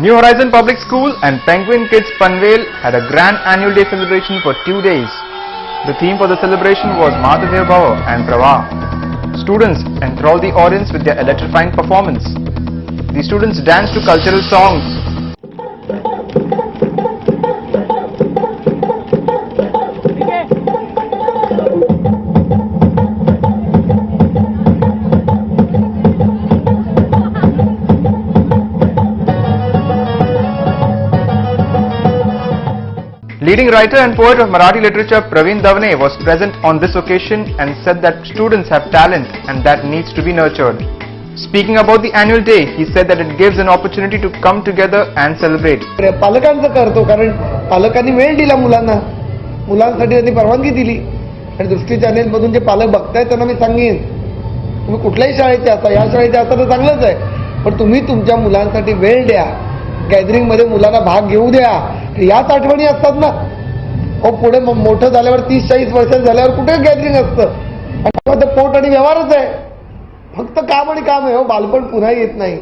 New Horizon Public School and Penguin Kids Panvel had a grand annual day celebration for 2 days. The theme for the celebration was Matru Bhava and Pravaha. Students enthralled the audience with their electrifying performance. The students danced to cultural songs. Leading writer and poet of Marathi literature Praveen Davane was present on this occasion and said that students have talent and that needs to be nurtured. Speaking about the annual day, he said that it gives an opportunity to come together and celebrate. पालकांचं करतो कारण पालकांनी वेळ दिला मुलांसाठी त्यांनी परवानगी दिली आणि दृष्टी चॅनेल मधून जे पालक बघतायत त्यांना मी सांगेन तुम्ही कुठल्याही शाळेचे असा या शाळेचे असा तर चांगलंच आहे पण तुम्ही तुमच्या मुलांसाठी वेळ द्या गॅदरिंग मध्ये मुलांना भाग घेऊ द्या याच आठवणी असतात ना हो पुढे मोठं झाल्यावर 30-40 वर्ष झाल्यावर कुठे गॅदरिंग असतं आणि पोट आणि व्यवहारच आहे फक्त काम आणि काम आहे हो बालपण पुन्हा येत नाही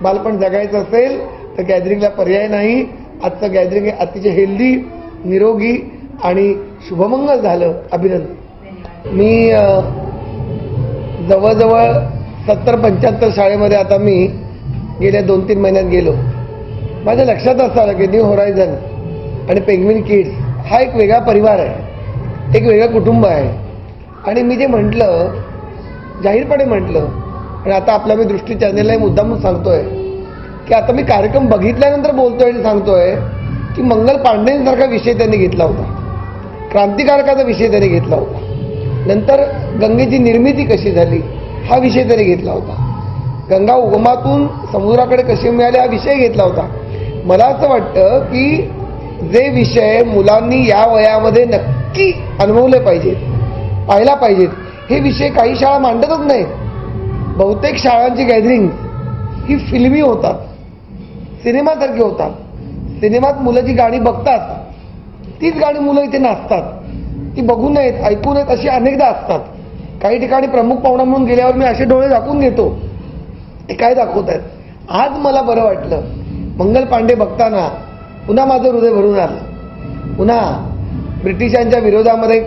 बालपण जगायचं असेल तर गॅदरिंगला पर्याय नाही आजचं गॅदरिंग अतिशय हेल्दी निरोगी आणि शुभमंगल झालं अभिनंदन मी जवळजवळ 70-75 शाळेमध्ये आता मी गेल्या 2-3 महिन्यात गेलो माझ्या लक्षात असं आलं की न्यू होरायझन आणि पेंग्विन किड्स हा एक वेगळा परिवार आहे एक वेगळं कुटुंब आहे आणि मी जे म्हटलं जाहीरपणे म्हटलं आणि आता आपल्या मी दृष्टी चॅनेलला मुद्दाम सांगतोय की आता मी कार्यक्रम बघितल्यानंतर बोलतोय आणि सांगतोय की मंगल पांडेंसारखा विषय त्यांनी घेतला होता क्रांतिकारकाचा विषय त्यांनी घेतला होता नंतर गंगेची निर्मिती कशी झाली हा विषय त्यांनी घेतला होता गंगा उगमातून समुद्राकडे कशी मिळाली हा विषय घेतला होता मला असं वाटतं की जे विषय मुलांनी या वयामध्ये नक्की अनुभवले पाहिजेत पाहायला पाहिजेत हे विषय काही शाळा मांडतच नाहीत बहुतेक शाळांची गॅदरिंग ही फिल्मी होतात सिनेमासारखी होतात सिनेमात मुलं जी गाणी बघतात तीच गाणी मुलं इथे नाचतात ती बघू नयेत ऐकू नयेत अशी अनेकदा असतात काही ठिकाणी प्रमुख पाहुणा म्हणून गेल्यावर मी असे डोळे झाकून घेतो ते काय दाखवत आहेत आज मला बरं वाटलं मंगल पांडे बघताना पुन्हा माझं हृदय भरून आलं पुन्हा ब्रिटिशांच्या विरोधामध्ये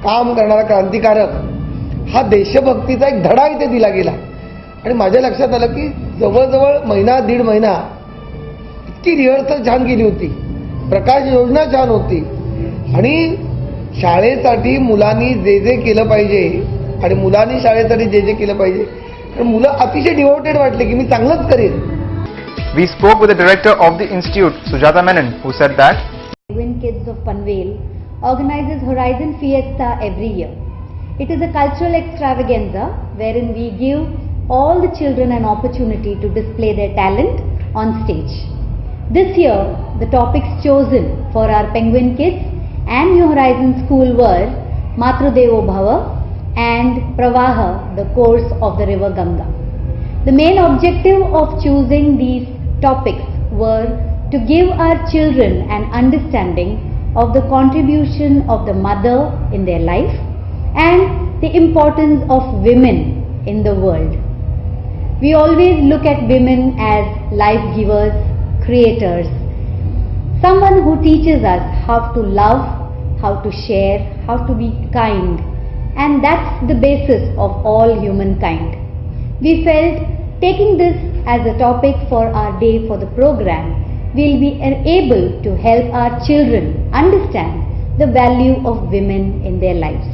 काम करणारा क्रांतिकारक हा देशभक्तीचा एक धडा इथे दिला गेला आणि माझ्या लक्षात आलं की जवळजवळ महिना 1.5 महिना इतकी रिहर्सल छान केली होती प्रकाश योजना छान होती आणि शाळेसाठी मुलांनी जे जे केलं पाहिजे आणि मुलांनी शाळेसाठी जे जे केलं पाहिजे तर मुलं अतिशय डिवोटेड वाटले की मी चांगलंच करेन. We spoke with the director of the institute, Sujata Menon, who said that Penguin Kids of Panvel organizes Horizon Fiesta every year. It is a cultural extravaganza wherein we give all the children an opportunity to display their talent on stage. This year, the topics chosen for our Penguin Kids and New Horizon School were Matru Bhava and Pravaha, the course of the river Ganga. The main objective of choosing these topics were to give our children an understanding of the contribution of the mother in their life and the importance of women in the world. We always look at women as life givers, creators, someone who teaches us how to love, how to share, how to be kind, and that's the basis of all humankind. We felt taking this as a topic for our day for the program, we'll be able to help our children understand the value of women in their lives.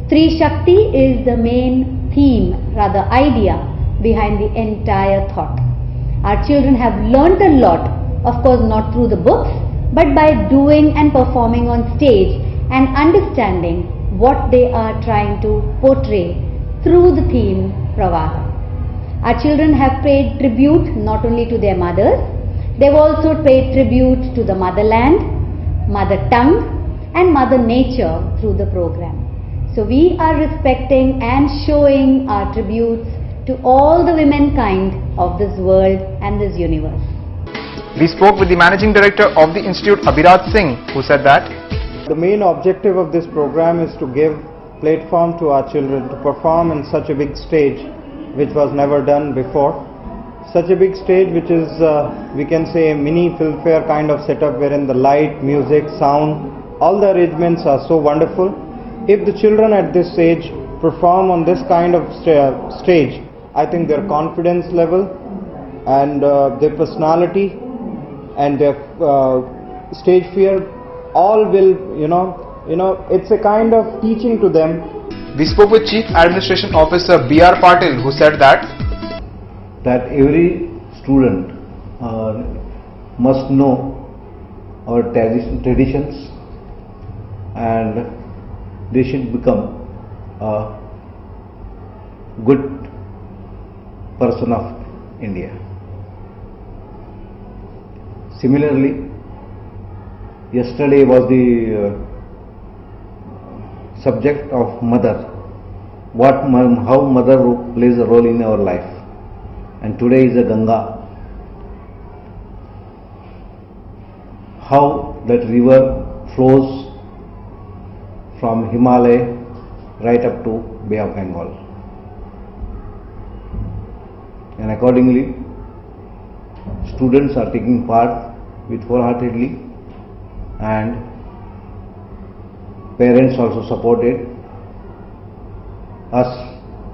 Stree Shakti is the main theme, rather idea, behind the entire thought. Our children have learnt a lot, of course not through the books, but by doing and performing on stage and understanding what they are trying to portray through the theme Pravaha. Our children have paid tribute not only to their mothers, they've also paid tribute to the motherland, mother tongue and mother nature through the program. So we are respecting and showing our tributes to all the womankind of this world and this universe. we spoke with the managing director of the institute, Abhiraj Singh, who said that the main objective of this program is to give platform to our children to perform in such a big stage which was never done before. such a big stage, which is we can say a mini Filmfare kind of setup, wherein the light, music, sound, all the arrangements are so wonderful. If the children at this age perform on this kind of stage, I think their confidence level and their personality and their stage fear, all will, it's a kind of teaching to them. We spoke with Chief Administration Officer B.R. Patil, who said that every student must know our traditions, and they should become a good person of India. Similarly, yesterday was the subject of mother, how mother plays a role in our life, and today is a Ganga. How that river flows from Himalaya right up to Bay of Bengal, and accordingly students are taking part with wholeheartedly, and parents also supported us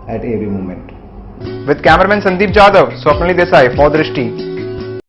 at every moment. with cameraman Sandeep Jadhav, Swapnali Desai for Drishti.